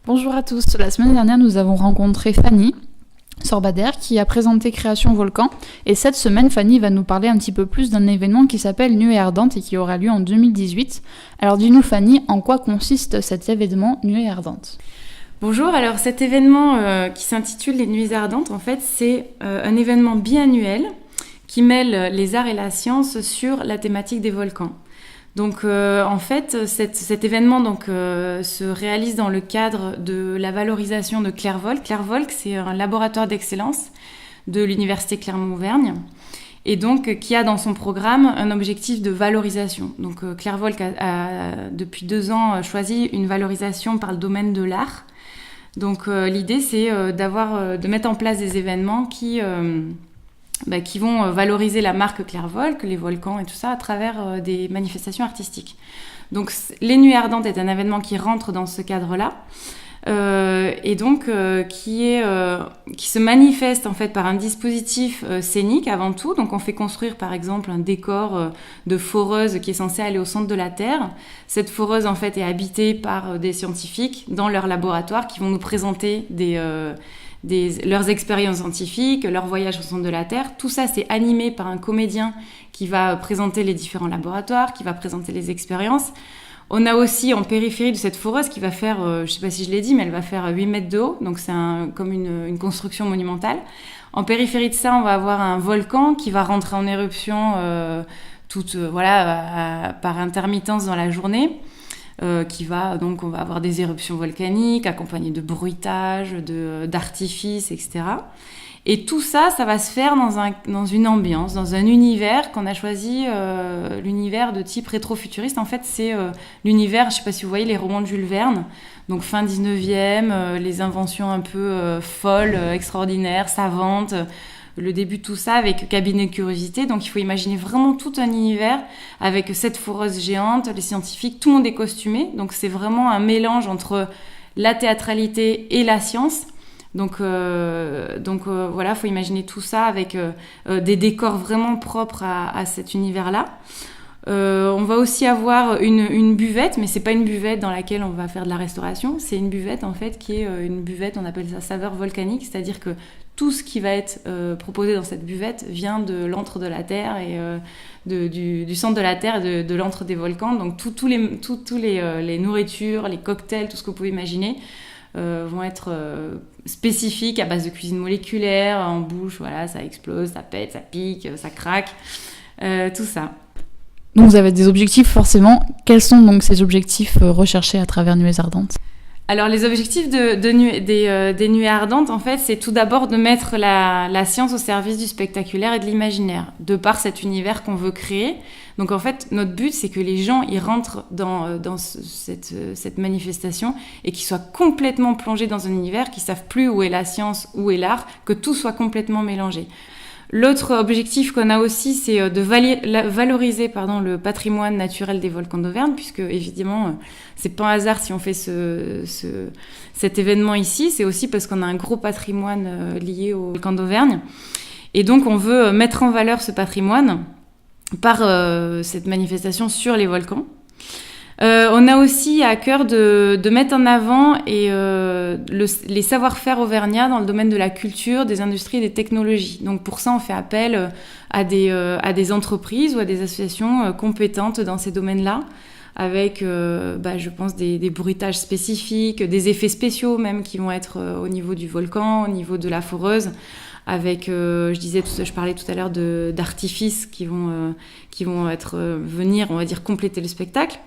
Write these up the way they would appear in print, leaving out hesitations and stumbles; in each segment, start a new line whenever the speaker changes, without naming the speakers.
Bonjour à tous. La semaine dernière, nous avons rencontré Fanny Sorbader qui a présenté Création Volcan. Et cette semaine, Fanny va nous parler un petit peu plus d'un événement qui s'appelle Nuée Ardente et qui aura lieu en 2018. Alors dis-nous Fanny, en quoi consiste cet événement Nuée Ardente ?
Bonjour, alors cet événement qui s'intitule les Nuits Ardentes, en fait, c'est un événement biannuel qui mêle les arts et la science sur la thématique des volcans. Donc en fait, cet événement se réalise dans le cadre de la valorisation de Clairvolc. Clairvolc, c'est un laboratoire d'excellence de l'Université Clermont-Auvergne et donc qui a dans son programme un objectif de valorisation. Donc Clairvolc a depuis 2 ans choisi une valorisation par le domaine de l'art. Donc l'idée, c'est de mettre en place des événements qui vont valoriser la marque Clairvolc, les volcans et tout ça, à travers des manifestations artistiques. Donc les Nuits Ardentes est un événement qui rentre dans ce cadre-là, qui se manifeste en fait par un dispositif scénique avant tout. Donc on fait construire par exemple un décor de foreuse qui est censé aller au centre de la Terre. Cette foreuse en fait est habitée par des scientifiques dans leur laboratoire qui vont nous présenter leurs expériences scientifiques, leurs voyages au centre de la Terre. Tout ça, c'est animé par un comédien qui va présenter les différents laboratoires, qui va présenter les expériences. On a aussi en périphérie de cette foreuse qui va faire, je ne sais pas si je l'ai dit, mais elle va faire 8 mètres de haut, donc c'est comme une construction monumentale. En périphérie de ça, on va avoir un volcan qui va rentrer en éruption par intermittence dans la journée. On va avoir des éruptions volcaniques accompagnées de bruitages, d'artifices, etc. Et tout ça, ça va se faire dans une ambiance, dans un univers qu'on a choisi, l'univers de type rétro-futuriste. En fait, c'est l'univers, je ne sais pas si vous voyez les romans de Jules Verne, donc fin 19e, les inventions un peu folles, extraordinaires, savantes, le début de tout ça avec cabinet de curiosité. Donc il faut imaginer vraiment tout un univers avec cette foreuse géante, les scientifiques, tout le monde est costumé. Donc c'est vraiment un mélange entre la théâtralité et la science. Donc voilà, faut imaginer tout ça avec des décors vraiment propres à cet univers-là. On va aussi avoir une buvette, mais c'est pas une buvette dans laquelle on va faire de la restauration. C'est une buvette en fait qui est une buvette, on appelle ça saveur volcanique, c'est-à-dire que tout ce qui va être proposé dans cette buvette vient de l'antre de la Terre et du centre de la Terre et de l'antre des volcans. Donc tous les nourritures, les cocktails, tout ce que vous pouvez imaginer vont être spécifiques à base de cuisine moléculaire, en bouche, voilà, ça explose, ça pète, ça pique, ça craque, tout ça.
Donc vous avez des objectifs forcément. Quels sont donc ces objectifs recherchés à travers Nuées Ardentes ?
Alors les objectifs des Nuées Ardentes, en fait, c'est tout d'abord de mettre la science au service du spectaculaire et de l'imaginaire, de par cet univers qu'on veut créer. Donc en fait, notre but, c'est que les gens ils rentrent dans cette manifestation et qu'ils soient complètement plongés dans un univers, qu'ils savent plus où est la science, où est l'art, que tout soit complètement mélangé. L'autre objectif qu'on a aussi, c'est de valoriser le patrimoine naturel des volcans d'Auvergne, puisque évidemment, c'est pas un hasard si on fait cet événement ici, c'est aussi parce qu'on a un gros patrimoine lié aux volcans d'Auvergne. Et donc, on veut mettre en valeur ce patrimoine par cette manifestation sur les volcans. On a aussi à cœur de mettre en avant les savoir-faire auvergnats dans le domaine de la culture, des industries et des technologies. Donc pour ça, on fait appel à des entreprises ou à des associations compétentes dans ces domaines-là, avec, je pense, des bruitages spécifiques, des effets spéciaux même qui vont être au niveau du volcan, au niveau de la foreuse, avec, je parlais tout à l'heure d'artifices qui vont venir, on va dire, compléter le spectacle.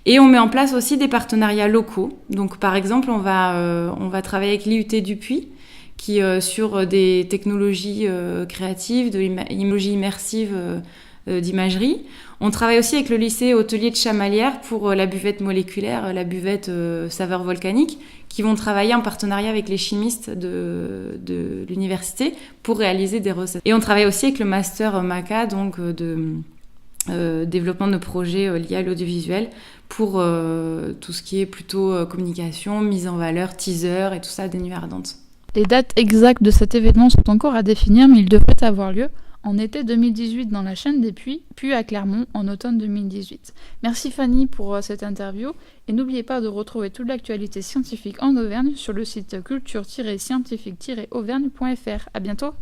Et on met en place aussi des partenariats locaux. Donc, par exemple, on va travailler avec l'IUT Dupuy, qui sur des technologies créatives, de l'imagerie immersive d'imagerie. On travaille aussi avec le lycée hôtelier de Chamalières pour la buvette moléculaire, la buvette saveur volcanique, qui vont travailler en partenariat avec les chimistes de l'université pour réaliser des recettes. Et on travaille aussi avec le master MACA, donc développement de projets liés à l'audiovisuel pour tout ce qui est plutôt communication, mise en valeur, teaser et tout ça des Nuits Ardentes.
Les dates exactes de cet événement sont encore à définir, mais il devrait avoir lieu en été 2018 dans la chaîne des Puys, puis à Clermont en automne 2018. Merci Fanny pour cette interview et n'oubliez pas de retrouver toute l'actualité scientifique en Auvergne sur le site culture-scientifique-auvergne.fr. À bientôt.